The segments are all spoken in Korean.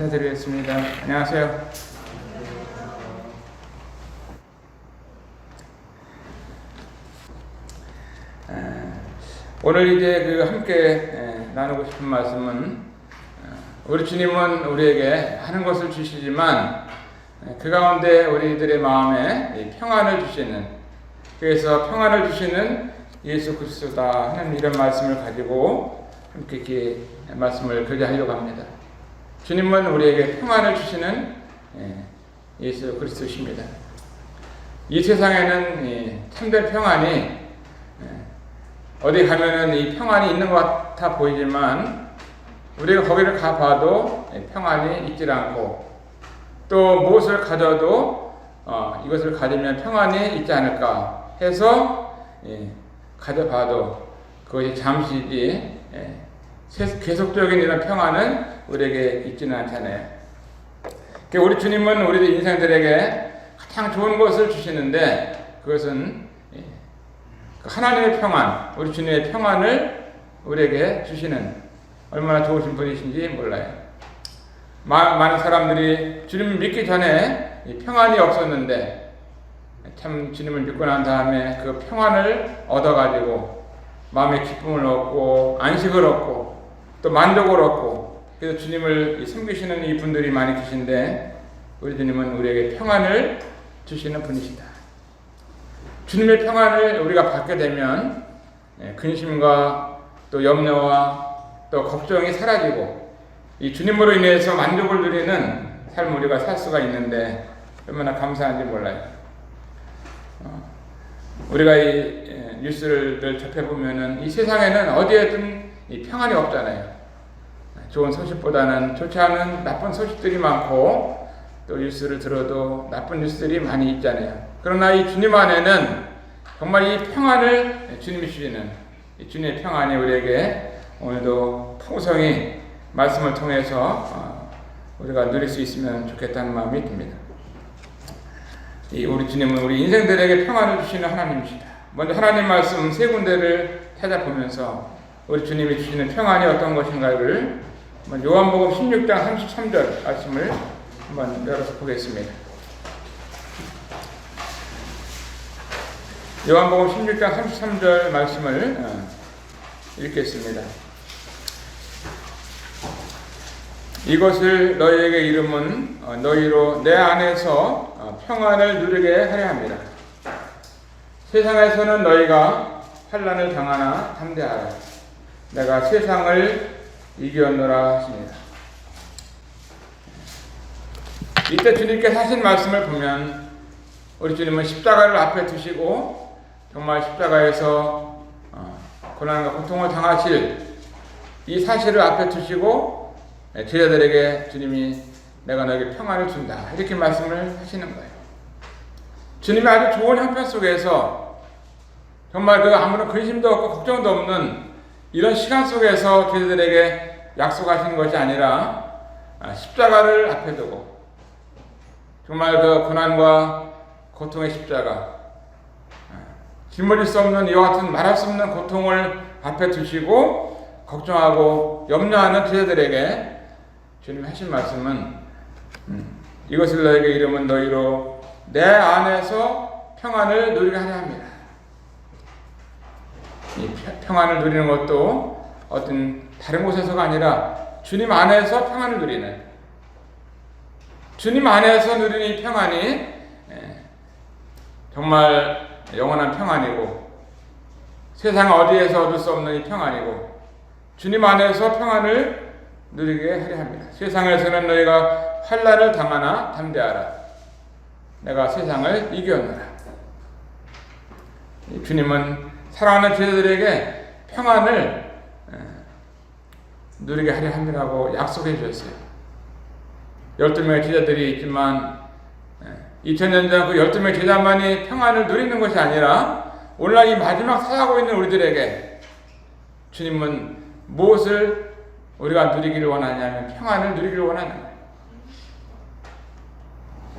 인사드리겠습니다. 안녕하세요. 오늘 이제 함께 나누고 싶은 말씀은 우리 주님은 우리에게 하는 것을 주시지만 그 가운데 우리들의 마음에 평안을 주시는, 그래서 평안을 주시는 예수 그리스도다 하는 이런 말씀을 가지고 함께 이렇게 말씀을 교제하려고 합니다. 주님은 우리에게 평안을 주시는 예수 그리스도십니다. 이 세상에는 참된 평안이 어디 가면은 이 평안이 있는 것 같아 보이지만 우리가 거기를 가봐도 평안이 있질 않고, 또 무엇을 가져도 이것을 가지면 평안이 있지 않을까 해서 가져봐도 그것이 잠시지 계속적인 이런 평안은 우리에게 있지는 않잖아요. 우리 주님은 우리 인생들에게 가장 좋은 것을 주시는데 그것은 하나님의 평안, 우리 주님의 평안을 우리에게 주시는, 얼마나 좋으신 분이신지 몰라요. 많은 사람들이 주님을 믿기 전에 평안이 없었는데 참 주님을 믿고 난 다음에 그 평안을 얻어가지고 마음의 기쁨을 얻고 안식을 얻고 또 만족을 얻고, 그래서 주님을 섬기시는 이 분들이 많이 계신데 우리 주님은 우리에게 평안을 주시는 분이시다. 주님의 평안을 우리가 받게 되면 근심과 또 염려와 또 걱정이 사라지고 이 주님으로 인해서 만족을 누리는 삶을 우리가 살 수가 있는데 얼마나 감사한지 몰라요. 우리가 이 뉴스를 접해보면은 이 세상에는 어디에든 이 평안이 없잖아요. 좋은 소식보다는 좋지 않은 나쁜 소식들이 많고, 또 뉴스를 들어도 나쁜 뉴스들이 많이 있잖아요. 그러나 이 주님 안에는 정말 이 평안을 주님이 주시는 이 주님의 평안이 우리에게 오늘도 풍성히 말씀을 통해서 우리가 누릴 수 있으면 좋겠다는 마음이 듭니다. 우리 주님은 우리 인생들에게 평안을 주시는 하나님이시다. 먼저 하나님 말씀 세 군데를 찾아보면서 우리 주님이 주시는 평안이 어떤 것인가를 요한복음 16장 33절 말씀을 한번 열어서 보겠습니다. 요한복음 16장 33절 말씀을 읽겠습니다. 이것을 너희에게 이름은 너희로 내 안에서 평안을 누리게 하려 합니다. 세상에서는 너희가 환난을 당하나 담대하라. 내가 세상을 이겼노라 하십니다. 이때 주님께서 하신 말씀을 보면 우리 주님은 십자가를 앞에 두시고 정말 십자가에서 고난과 고통을 당하실 이 사실을 앞에 두시고 제자들에게 주님이 내가 너에게 평안을 준다 이렇게 말씀을 하시는 거예요. 주님이 아주 좋은 형편 속에서 정말 아무런 근심도 없고 걱정도 없는 이런 시간 속에서 제자들에게 약속하신 것이 아니라 십자가를 앞에 두고 정말 그 고난과 고통의 십자가, 짊어질 수 없는 이와 같은 말할 수 없는 고통을 앞에 두시고 걱정하고 염려하는 제자들에게 주님이 하신 말씀은 이것을 너에게 이름은 너희로 내 안에서 평안을 누리게 하려 합니다. 이 평안을 누리는 것도 어떤 다른 곳에서가 아니라 주님 안에서 평안을 누리는, 주님 안에서 누리는 이 평안이 정말 영원한 평안이고 세상 어디에서 얻을 수 없는 이 평안이고 주님 안에서 평안을 누리게 하려 합니다. 세상에서는 너희가 환난을 당하나 담대하라. 내가 세상을 이겼노라. 주님은 사랑하는 제자들에게 평안을 누리게 하려 함이라고 약속해 주셨어요. 12명의 제자들이 있지만 2000년 전 그 12명의 제자만이 평안을 누리는 것이 아니라 오늘날 이 마지막 살아가고 있는 우리들에게 주님은 무엇을 우리가 누리기를 원하냐면 평안을 누리기를 원하는 거예요.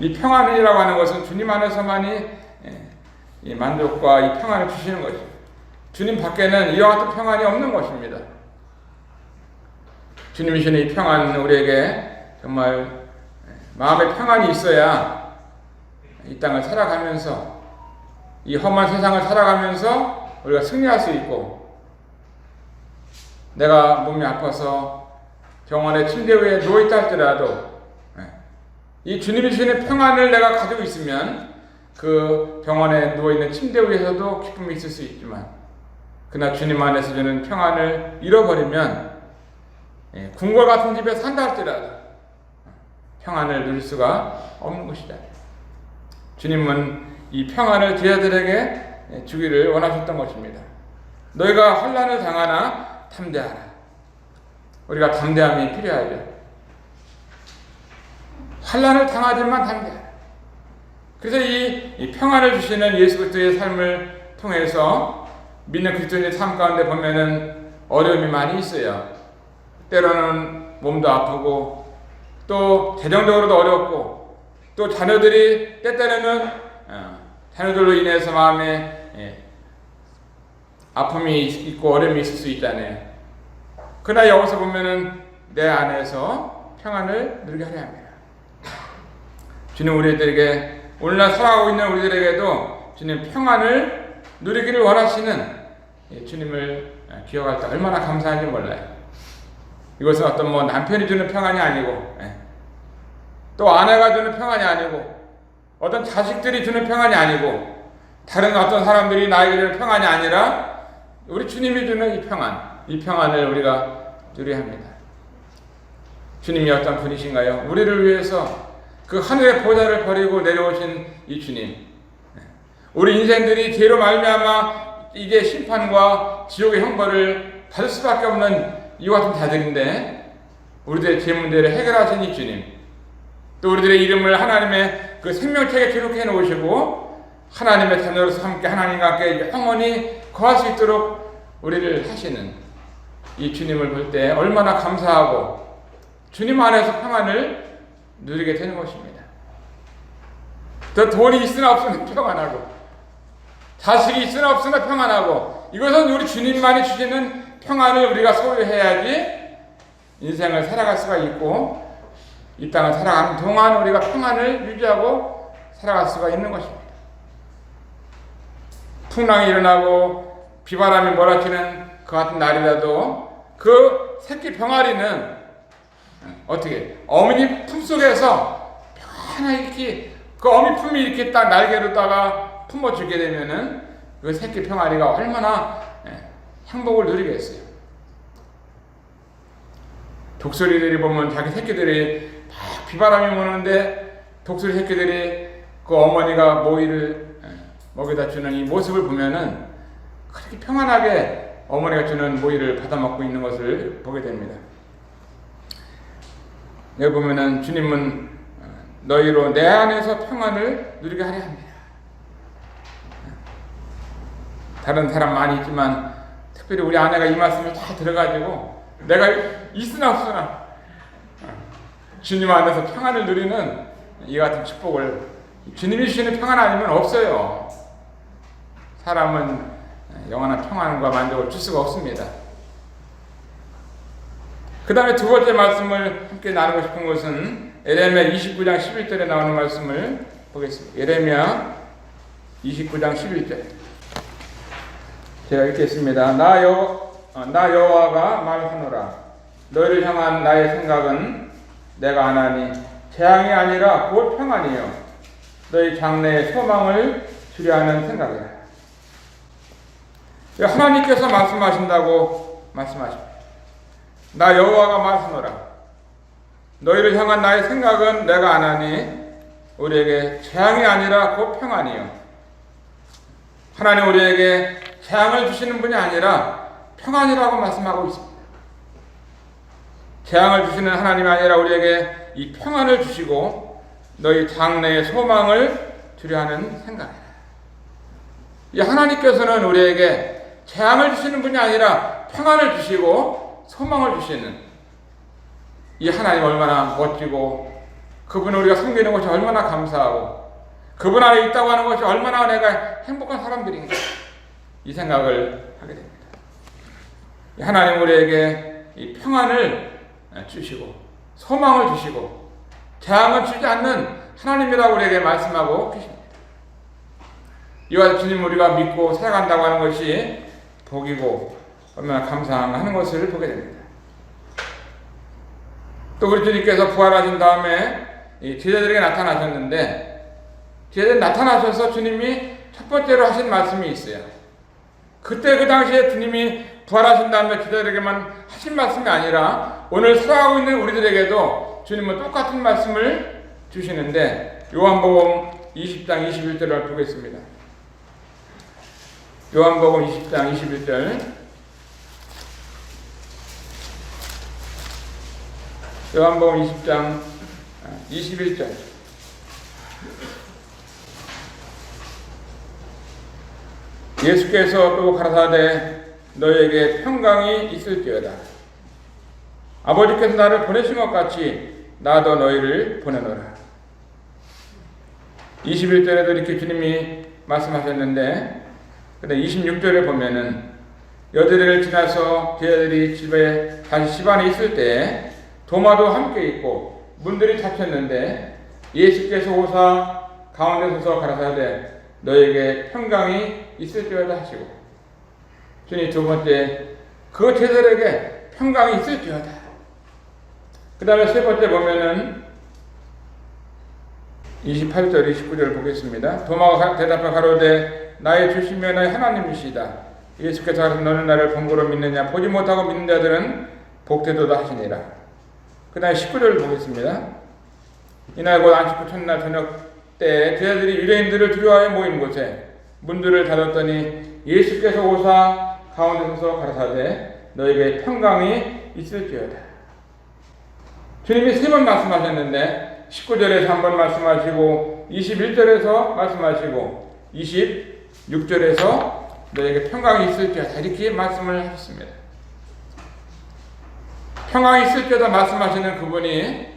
이 평안이라고 하는 것은 주님 안에서만이 이 만족과 이 평안을 주시는 것입니다. 주님 밖에는 이와 같은 평안이 없는 것입니다. 주님이 주시는 이 평안은 우리에게 정말 마음의 평안이 있어야 이 땅을 살아가면서, 이 험한 세상을 살아가면서 우리가 승리할 수 있고, 내가 몸이 아파서 병원의 침대 위에 누워있다 할지라도 이 주님이 주시는 평안을 내가 가지고 있으면 그 병원에 누워있는 침대 위에서도 기쁨이 있을 수 있지만, 그러나 주님 안에서 주는 평안을 잃어버리면 궁궐 같은 집에 산다 할지라도 평안을 누릴 수가 없는 것이다. 주님은 이 평안을 제자들에게 주기를 원하셨던 것입니다. 너희가 환난을 당하나 담대하라. 우리가 담대함이 필요하죠. 환난을 당하지만 담대하라. 그래서 이 평안을 주시는 예수 그리스도의 삶을 통해서 믿는 그리스도인의 삶 가운데 보면은 어려움이 많이 있어요. 때로는 몸도 아프고, 또 재정적으로도 어렵고, 또 자녀들이 때때로는 자녀들로 인해서 마음에 아픔이 있고 어려움이 있을 수 있잖아요. 그러나 여기서 보면은 내 안에서 평안을 누리게 하려 합니다. 주님 우리들에게, 오늘날 살아가고 있는 우리들에게도 주님 평안을 누리기를 원하시는 주님을 기억할 때 얼마나 감사한지 몰라요. 이것은 어떤 남편이 주는 평안이 아니고, 또 아내가 주는 평안이 아니고, 어떤 자식들이 주는 평안이 아니고, 다른 어떤 사람들이 나에게 주는 평안이 아니라 우리 주님이 주는 이 평안을 우리가 누려야 합니다. 주님이 어떤 분이신가요? 우리를 위해서 그 하늘의 보좌를 버리고 내려오신 이 주님, 우리 인생들이 죄로 말미암아 이게 심판과 지옥의 형벌을 받을 수밖에 없는 이와 같은 자들인데, 우리들의 죄 문제를 해결하신 이 주님, 또 우리들의 이름을 하나님의 그 생명책에 기록해 놓으시고 하나님의 자녀로서 함께 하나님과 함께 영원히 거할 수 있도록 우리를 하시는 이 주님을 볼 때 얼마나 감사하고 주님 안에서 평안을 누리게 되는 것입니다. 또 돈이 있으나 없으나 평안하고, 자식이 있으나 없으나 평안하고, 이것은 우리 주님만이 주시는 평안을 우리가 소유해야지 인생을 살아갈 수가 있고, 이 땅을 살아가는 동안 우리가 평안을 유지하고 살아갈 수가 있는 것입니다. 풍랑이 일어나고 비바람이 몰아치는 그 같은 날이라도 그 새끼 병아리는 어떻게 어머니 품속에서 편안하게 이렇게, 그 어미 품이 이렇게 딱 날개로다가 품어주게 되면은 그 새끼 병아리가 얼마나 행복을 누리겠어요. 독수리들이 보면 자기 새끼들이 막 비바람이 부는데 독수리 새끼들이 그 어머니가 모이를 먹여다 주는 이 모습을 보면은 그렇게 평안하게 어머니가 주는 모이를 받아먹고 있는 것을 보게 됩니다. 여기 보면은 주님은 너희로 내 안에서 평안을 누리게 하려 합니다. 다른 사람 많이 있지만 특별히 우리 아내가 이 말씀을 다 들어가지고 내가 있으나 없으나 주님 안에서 평안을 누리는 이 같은 축복을, 주님이 주시는 평안 아니면 없어요. 사람은 영원한 평안과 만족을 줄 수가 없습니다. 그 다음에 두 번째 말씀을 함께 나누고 싶은 것은 예레미야 29장 11절에 나오는 말씀을 보겠습니다. 예레미야 29장 11절 제가 읽겠습니다. 나 여호와가 말하노라. 너희를 향한 나의 생각은 내가 하나니 재앙이 아니라 곧 평안이요 너희 장래의 소망을 주려 하는 생각이라. 하나님께서 말씀하신다고 말씀하십니다. 나 여호와가 말하노라. 너희를 향한 나의 생각은 내가 하나니 우리에게 재앙이 아니라 곧 평안이요. 하나님 우리에게 재앙을 주시는 분이 아니라 평안이라고 말씀하고 있습니다. 재앙을 주시는 하나님이 아니라 우리에게 이 평안을 주시고 너희 장래의 소망을 주려 하는 생각이다. 이 하나님께서는 우리에게 재앙을 주시는 분이 아니라 평안을 주시고 소망을 주시는 이 하나님 얼마나 멋지고, 그분을 우리가 섬기는 것이 얼마나 감사하고, 그분 안에 있다고 하는 것이 얼마나 내가 행복한 사람들인가, 이 생각을 하게 됩니다. 하나님 우리에게 이 평안을 주시고 소망을 주시고 재앙을 주지 않는 하나님이라고 우리에게 말씀하고 계십니다. 이와 주님 우리가 믿고 살아간다고 하는 것이 복이고 얼마나 감사하는 것을 보게 됩니다. 또 우리 주님께서 부활하신 다음에 이 제자들에게 나타나셨는데 제자들 나타나셔서 주님이 첫 번째로 하신 말씀이 있어요. 그때 그 당시에 주님이 부활하신 다음에 제자들에게만 하신 말씀이 아니라 오늘 살아가고 있는 우리들에게도 주님은 똑같은 말씀을 주시는데 요한복음 20장 21절을 보겠습니다. 요한복음 20장 21절. 요한복음 20장 21절. 예수께서 또 가라사대 너에게 평강이 있을지어다. 아버지께서 나를 보내신 것 같이 나도 너희를 보내노라. 21절에도 이렇게 주님이 말씀하셨는데 근데 26절에 보면은 여드레를 지나서 제자들이 집에 다시 집 안에 있을 때 도마도 함께 있고 문들이 닫혔는데 예수께서 오사 가운데 서서 가라사대 너에게 평강이 있을지어다 하시고 주님 두 번째 그 제자들에게 평강이 있을지어다. 그 다음에 세 번째 보면은 28절 29절 보겠습니다. 도마가 대답하여 가로되 나의 주시며 나의 하나님이시다. 예수께서 가라사대 너는 나를 본고로 믿느냐 보지 못하고 믿는 자들은 복되도다 하시니라. 그 다음에 19절을 보겠습니다. 이날 곧 안식 후 첫날 저녁 때 제자들이 유대인들을 두려워하여 모인 곳에 문들을 닫았더니 예수께서 오사 가운데 서서 가라사대 너에게 평강이 있을지어다. 주님이 세 번 말씀하셨는데 19절에서 한 번 말씀하시고 21절에서 말씀하시고 26절에서 너에게 평강이 있을지어다 이렇게 말씀을 하셨습니다. 평강이 있을지어다 말씀하시는 그분이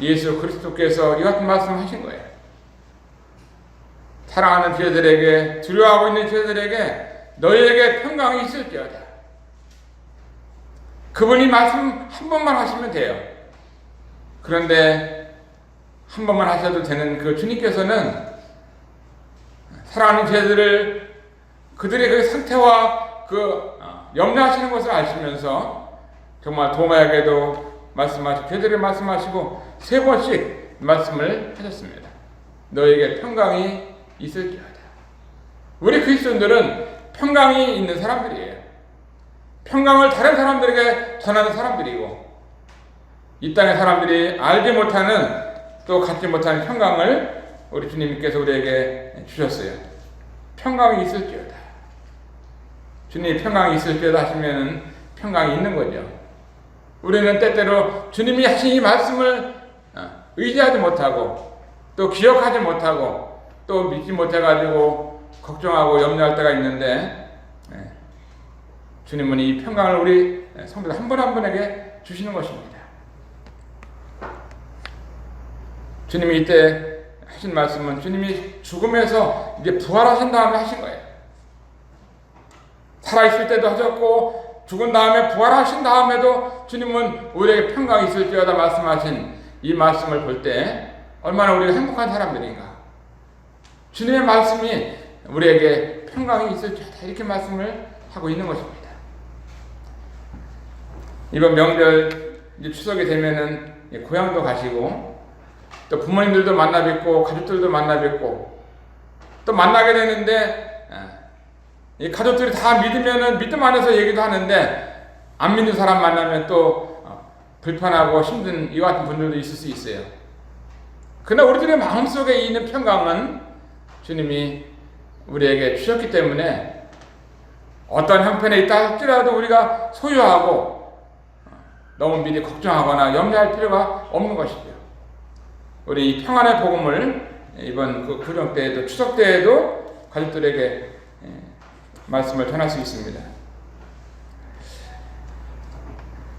예수 그리스도께서 이 같은 말씀을 하신 거예요. 사랑하는 제자들에게 두려워하고 있는 제자들에게 너희에게 평강이 있을지어다. 그분이 말씀 한 번만 하시면 돼요. 그런데 한 번만 하셔도 되는 그 주님께서는 사랑하는 제자들을 그들의 그 상태와 그 염려하시는 것을 아시면서 정말 도마에게도 말씀하시고 제자들에게 말씀하시고 세 번씩 말씀을 하셨습니다. 너에게 평강이 있을지어다. 우리 그리스도인들은 평강이 있는 사람들이에요. 평강을 다른 사람들에게 전하는 사람들이고 이 땅의 사람들이 알지 못하는 또 갖지 못하는 평강을 우리 주님께서 우리에게 주셨어요. 평강이 있을지어다. 주님이 평강이 있을지어다 하시면 평강이 있는 거죠. 우리는 때때로 주님이 하신 이 말씀을 의지하지 못하고 또 기억하지 못하고 또 믿지 못해가지고 걱정하고 염려할 때가 있는데 주님은 이 평강을 우리 성도들 한 분 한 분에게 주시는 것입니다. 주님이 이때 하신 말씀은 주님이 죽음에서 이제 부활하신 다음에 하신 거예요. 살아있을 때도 하셨고 죽은 다음에 부활하신 다음에도 주님은 우리에게 평강이 있을지어다 말씀하신 이 말씀을 볼 때 얼마나 우리가 행복한 사람들인가. 주님의 말씀이 우리에게 평강이 있을지어다 이렇게 말씀을 하고 있는 것입니다. 이번 명절 이제 추석이 되면은 고향도 가시고 또 부모님들도 만나 뵙고 가족들도 만나 뵙고 또 만나게 되는데 이 가족들이 다 믿으면은 믿음 안에서 얘기도 하는데 안 믿는 사람 만나면 또 불편하고 힘든 이와 같은 분들도 있을 수 있어요. 그러나 우리들의 마음속에 있는 평강은 주님이 우리에게 주셨기 때문에 어떤 형편에 있다 할지라도 우리가 소유하고 너무 미리 걱정하거나 염려할 필요가 없는 것이죠. 우리 이 평안의 복음을 이번 그 구정 때에도 추석 때에도 가족들에게 말씀을 전할 수 있습니다.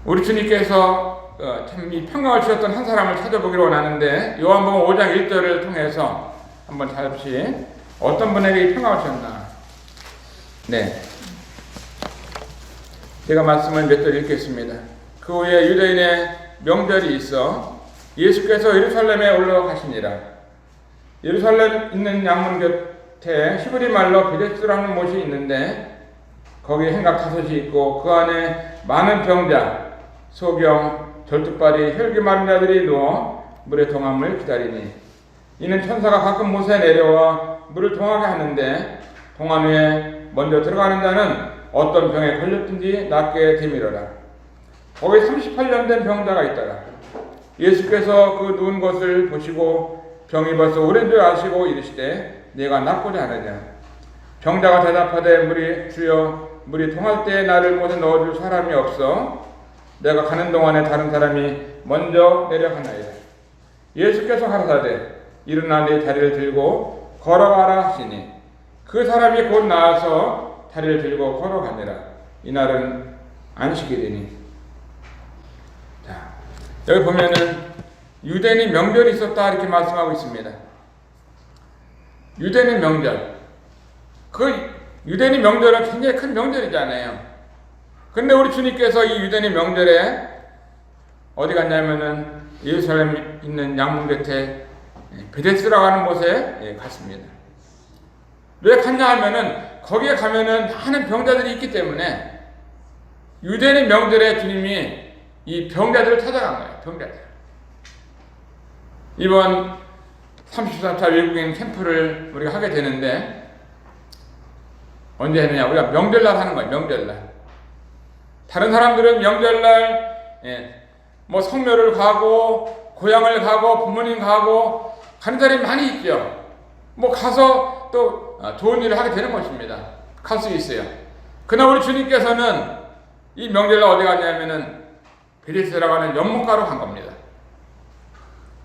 우리 주님께서 참 이 평강을 주셨던 한 사람을 찾아보기로 원하는데 요한복음 5장 1절을 통해서 한번 잠시 어떤 분에게 이 평강을 주셨나. 네, 제가 말씀을 몇 절 읽겠습니다. 그 후에 유대인의 명절이 있어 예수께서 예루살렘에 올라가시니라. 예루살렘 있는 양문 곁에 히브리 말로 베데스라는 못이 있는데 거기에 행각 5이 있고 그 안에 많은 병자, 소경, 절뚝발이, 혈기 마른 자들이 누워 물의 동함을 기다리니 이는 천사가 가끔 못에 내려와 물을 동하게 하는데 동안 후에 먼저 들어가는 자는 어떤 병에 걸렸든지 낫게 되밀어라. 거기 38년 된 병자가 있더라. 예수께서 그 누운 것을 보시고 병이 벌써 오랜 줄 아시고 이르시되 내가 낫고자 하느냐. 병자가 대답하되 주여 물이 통할 때에 나를 못에 넣어줄 사람이 없어 내가 가는 동안에 다른 사람이 먼저 내려가나이다. 예수께서 가라사대 일어나 네 다리를 들고 걸어가라 하시니 그 사람이 곧 나와서 다리를 들고 걸어가니라. 이날은 안식일이니. 자, 여기 보면은 유대인이 명절이 있었다 이렇게 말씀하고 있습니다. 유대인의 명절. 그 유대인의 명절은 굉장히 큰 명절이잖아요. 근데 우리 주님께서 이 유대인의 명절에 어디 갔냐면은 예루살렘에 있는 양문 곁에 베데스라고 하는 곳에 갔습니다. 왜 갔냐 하면은 거기에 가면은 많은 병자들이 있기 때문에 유대인의 명절에 주님이 이 병자들을 찾아간 거예요. 병자들. 이번 33차 외국인 캠프를 우리가 하게 되는데 언제 했느냐? 우리가 명절날 하는 거예요. 명절날. 다른 사람들은 명절날 뭐 성묘를 가고 고향을 가고 부모님 가고 가는 사람이 많이 있죠. 뭐 가서 또 좋은 일을 하게 되는 것입니다. 갈 수 있어요. 그러나 우리 주님께서는 이 명절날 어디 갔냐면은 베데스라고 하는 연못가로 간 겁니다.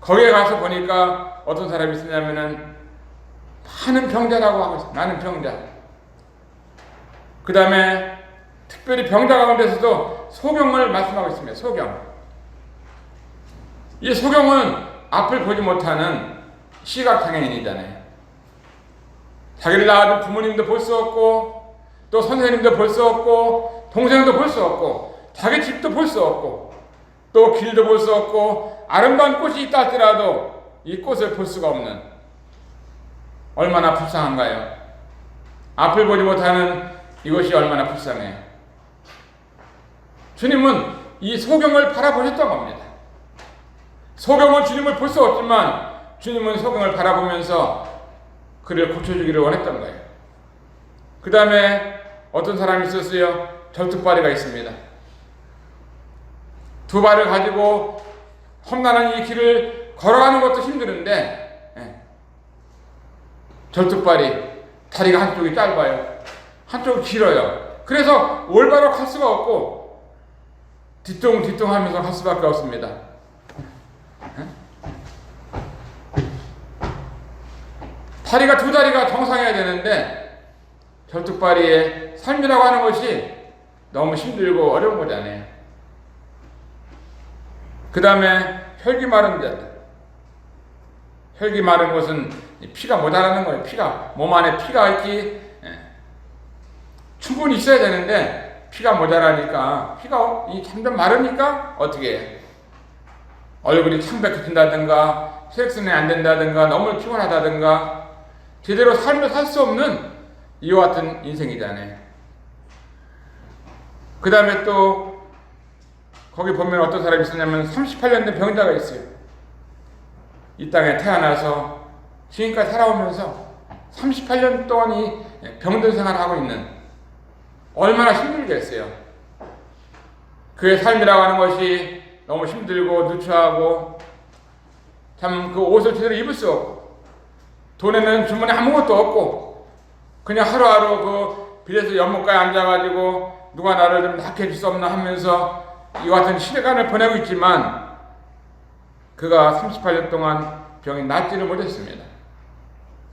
거기에 가서 보니까 어떤 사람이 있었냐면은 많은 병자라고 하고 있어요. 많은 병자. 그 다음에 특별히 병자 가운데서도 소경을 말씀하고 있습니다. 소경. 이 소경은 앞을 보지 못하는 시각장애인이잖아요. 자기를 낳아준 부모님도 볼 수 없고 또 선생님도 볼 수 없고 동생도 볼 수 없고 자기 집도 볼 수 없고 또 길도 볼 수 없고 아름다운 꽃이 있다 할지라도 이 꽃을 볼 수가 없는 얼마나 불쌍한가요? 앞을 보지 못하는 이것이 얼마나 불쌍해요. 주님은 이 소경을 바라보셨던 겁니다. 소경은 주님을 볼 수 없지만 주님은 소경을 바라보면서 그를 고쳐주기를 원했던 거예요. 그 다음에 어떤 사람이 있었어요? 절뚝발이가 있습니다. 두 발을 가지고 험난한 이 길을 걸어가는 것도 힘드는데 절뚝발이 다리가 한쪽이 짧아요. 한쪽이 길어요. 그래서 올바로 갈 수가 없고 뒤뚱뒤뚱 하면서 갈 수밖에 없습니다. 다리가 두 다리가 정상해야 되는데 절뚝발이의 삶이라고 하는 것이 너무 힘들고 어려운 거잖아요. 그 다음에 혈기 마른 자들. 혈기 마른 것은 피가 모자라는 거예요. 피가 몸 안에 피가 있기 충분히 있어야 되는데 피가 모자라니까 피가 점점 마르니까 어떻게 해요? 얼굴이 창백해진다든가 혈액순환이 안 된다든가 너무 피곤하다든가 제대로 삶을 살 수 없는 이와 같은 인생이잖아요. 그 다음에 또 거기 보면 어떤 사람이 있었냐면 38년 된 병자가 있어요. 이 땅에 태어나서 지금까지 살아오면서 38년 동안 이 병든 생활을 하고 있는 얼마나 힘들겠어요. 그의 삶이라고 하는 것이 너무 힘들고 누추하고 참 그 옷을 제대로 입을 수 없고 돈에는 주머니에 아무것도 없고 그냥 하루하루 그 빌에서 연못가에 앉아가지고 누가 나를 좀 낫게 해줄 수 없나 하면서 이와 같은 시간을 보내고 있지만 그가 38년 동안 병이 낫지를 못했습니다.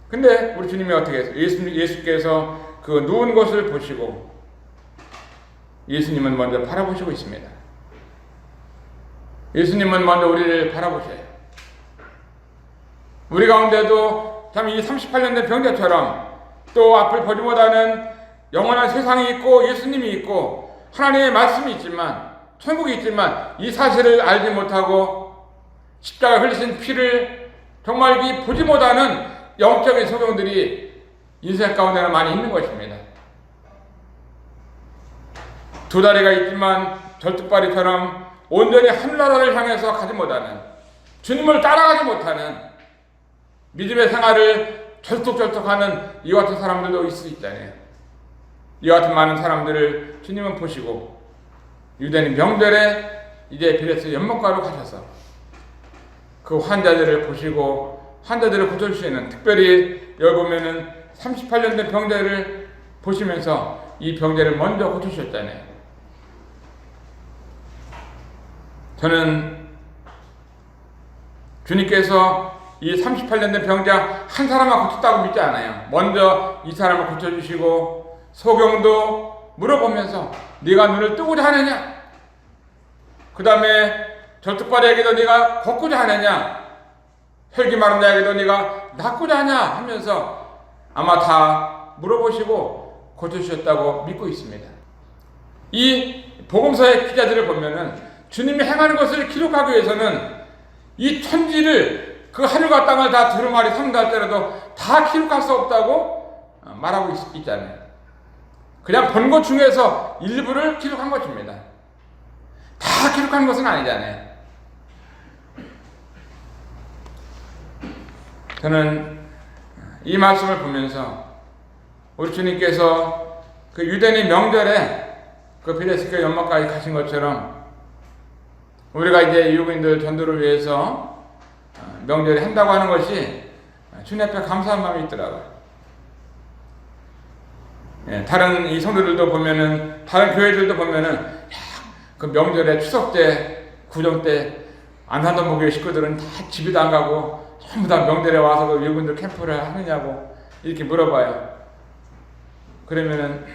근데 우리 주님이 어떻게 했어요? 예수께서 그 누운 것을 보시고 예수님은 먼저 바라보시고 있습니다. 예수님은 먼저 우리를 바라보셔요. 우리 가운데도 참 이 38년 된 병자처럼 또 앞을 보지 못하는 영원한 세상이 있고 예수님이 있고 하나님의 말씀이 있지만 천국이 있지만 이 사실을 알지 못하고 십자가 흘리신 피를 정말 보지 못하는 영적인 소경들이 인생 가운데는 많이 있는 것입니다. 두 다리가 있지만 절뚝발이처럼 온전히 하늘나라를 향해서 가지 못하는, 주님을 따라가지 못하는 믿음의 생활을 절뚝절뚝하는 이와 같은 사람들도 있을 수 있잖아요. 이와 같은 많은 사람들을 주님은 보시고 유대인 명절에 이제 비레스 연못가로 가셔서 그 환자들을 보시고 환자들을 고쳐주시는, 특별히 여기 보면은 38년 된 병자를 보시면서 이 병자를 먼저 고쳐주셨잖아요. 저는 주님께서 이 38년 된 병자 한 사람만 고쳤다고 믿지 않아요. 먼저 이 사람을 고쳐주시고 소경도 물어보면서 네가 눈을 뜨고자 하느냐? 그 다음에 절뚝발이에게도 네가 걷고자 하느냐? 혈기 마른 자에게도 네가 낫고자 하냐? 하면서 아마 다 물어보시고 고쳐주셨다고 믿고 있습니다. 이 복음서의 기자들을 보면은 주님이 행하는 것을 기록하기 위해서는 이 천지를, 그 하늘과 땅을 다 두루마리 삼다 할지라도 다 기록할 수 없다고 말하고 있잖아요. 그냥 본 것 중에서 일부를 기록한 것입니다. 다 기록한 것은 아니잖아요. 저는 이 말씀을 보면서 우리 주님께서 그 유대인 명절에 그 비레스교 연못까지 가신 것처럼 우리가 이제 유교인들 전도를 위해서 명절에 한다고 하는 것이 주님 앞에 감사한 마음이 있더라고요. 예, 다른 이 성도들도 보면은, 다른 교회들도 보면은, 그 명절에 추석 때, 구정 때, 안산동 목요일 식구들은 다 집에도 안 가고, 전부 다 명절에 와서 그 유교인들 캠프를 하느냐고, 이렇게 물어봐요. 그러면은,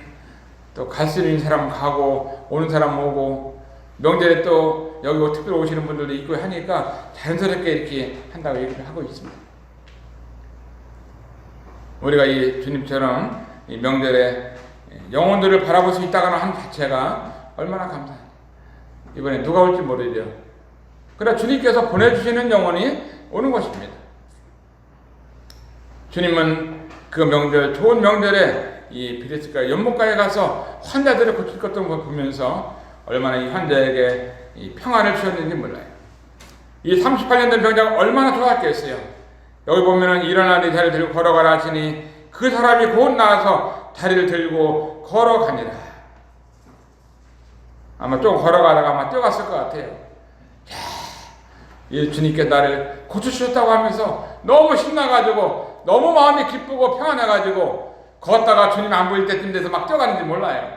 또 갈 수 있는 사람 가고, 오는 사람 오고, 명절에 또 여기 특별히 오시는 분들도 있고 하니까 자연스럽게 이렇게 한다고 얘기를 하고 있습니다. 우리가 이 주님처럼 이 명절에 영혼들을 바라볼 수 있다는 한 자체가 얼마나 감사해요. 이번에 누가 올지 모르죠. 그러나 주님께서 보내주시는 영혼이 오는 것입니다. 주님은 그 명절, 좋은 명절에 이 비레스가 연못가에 가서 환자들을 고칠 것도 보면서 얼마나 이 환자에게 이 평안을 주셨는지 몰라요. 이 38년 된 병자가 얼마나 좋았겠어요. 여기 보면은 일어나 네 다리를 들고 걸어가라 하시니 그 사람이 곧 나와서 다리를 들고 걸어가니라. 아마 좀 걸어가다가 아마 뛰어갔을 것 같아요. 이 주님께 나를 고쳐주셨다고 하면서 너무 신나가지고 너무 마음이 기쁘고 평안해가지고 걷다가 주님 안 보일 때쯤 돼서 막 뛰어가는지 몰라요.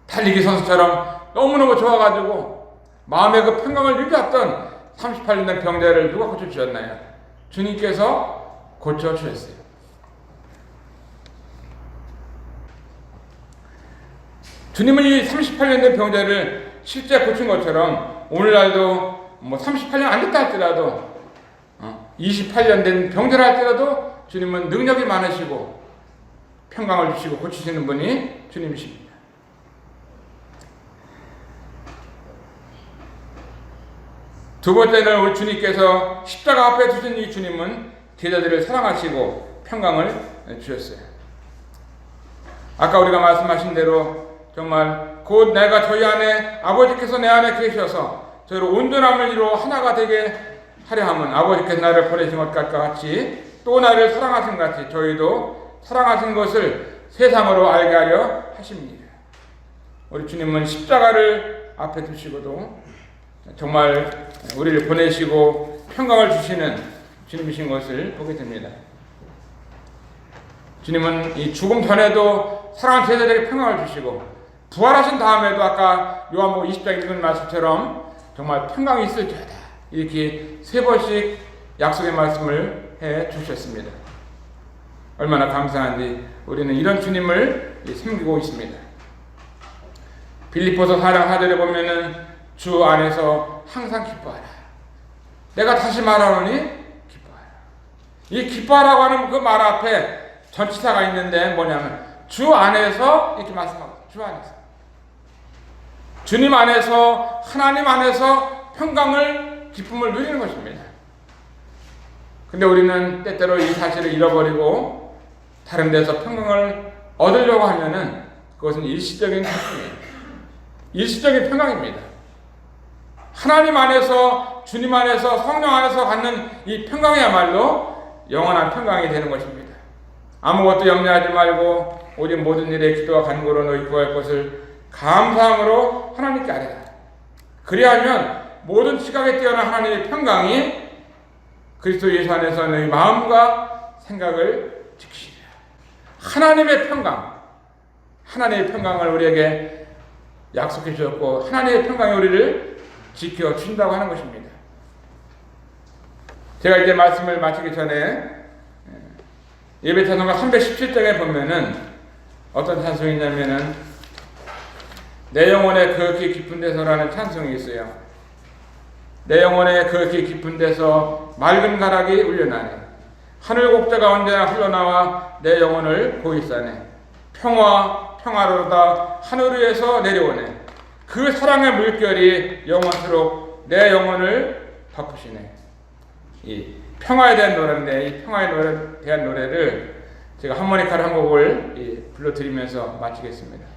달리기 선수처럼 너무너무 좋아가지고 마음의 그 평강을 유지했던 38년 된 병자를 누가 고쳐주셨나요? 주님께서 고쳐주셨어요. 주님은 이 38년 된 병자를 실제 고친 것처럼 오늘날도 뭐 38년 안 됐다 할지라도 28년 된 병자라 할지라도 주님은 능력이 많으시고 평강을 주시고 고치시는 분이 주님이십니다. 두 번째는 우리 주님께서 십자가 앞에 두신 이 주님은 제자들을 사랑하시고 평강을 주셨어요. 아까 우리가 말씀하신 대로 정말 곧 내가 저희 안에 아버지께서 내 안에 계셔서 저희를 온전함을 이루어 하나가 되게 하려 함은 아버지께서 나를 보내신 것과 같이 또 나를 사랑하신 것 같이 저희도 사랑하신 것을 세상으로 알게 하려 하십니다. 우리 주님은 십자가를 앞에 두시고도 정말 우리를 보내시고 평강을 주시는 주님이신 것을 보게 됩니다. 주님은 이 죽음 전에도 사랑하는 제자들에게 평강을 주시고 부활하신 다음에도 아까 요한복음 20장 읽은 말씀처럼 정말 평강이 있을지어다 이렇게 세 번씩 약속의 말씀을 해 주셨습니다. 얼마나 감사한지 우리는 이런 주님을 섬기고 있습니다. 빌립보서 4장 4절에 보면은 주 안에서 항상 기뻐하라. 내가 다시 말하노니 기뻐하라. 이 기뻐하라고 하는 그 말 앞에 전치사가 있는데 뭐냐면 주 안에서 이렇게 말씀하고 주 안에서. 주님 안에서, 하나님 안에서 평강을, 기쁨을 누리는 것입니다. 근데 우리는 때때로 이 사실을 잃어버리고 다른 데서 평강을 얻으려고 하면은 그것은 일시적인 평강입니다. 일시적인 평강입니다. 하나님 안에서, 주님 안에서, 성령 안에서 갖는 이 평강이야말로 영원한 평강이 되는 것입니다. 아무것도 염려하지 말고 오직 모든 일에 기도와 간구로 너희 구할 것을 감사함으로 하나님께 아뢰라. 그리하면 모든 지각에 뛰어난 하나님의 평강이 그리스도 예수 안에서 너희 마음과 생각을 지키시리라. 하나님의 평강, 하나님의 평강을 우리에게 약속해 주셨고 하나님의 평강이 우리를 지켜준다고 하는 것입니다. 제가 이제 말씀을 마치기 전에 예배 찬송가 317장에 보면은 어떤 찬송이 있냐면은 내 영혼의 그윽히 깊은 데서라는 찬송이 있어요. 내 영혼의 그윽히 깊은 데서 맑은 가락이 울려나네. 하늘 곡자가 언제나 흘러나와 내 영혼을 보이사네. 평화로다 하늘 위에서 내려오네. 그 사랑의 물결이 영원토록 내 영혼을 덮으시네. 이 평화에 대한 노래인데 이 평화에 대한 노래를 제가 하모니카를 한 곡을 불러드리면서 마치겠습니다.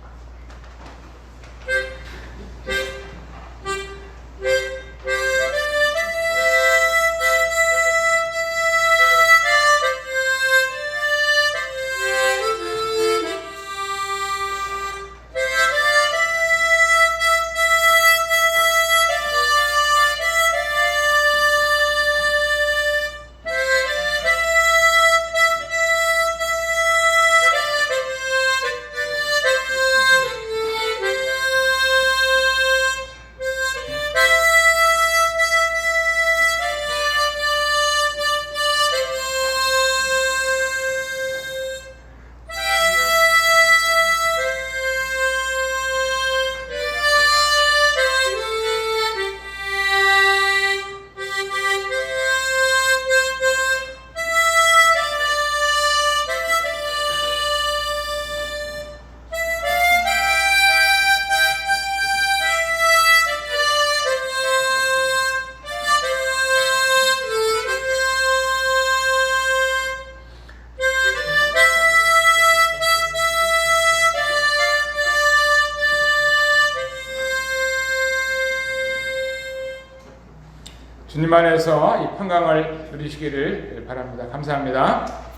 주님 안에서 이 평강을 누리시기를 바랍니다. 감사합니다.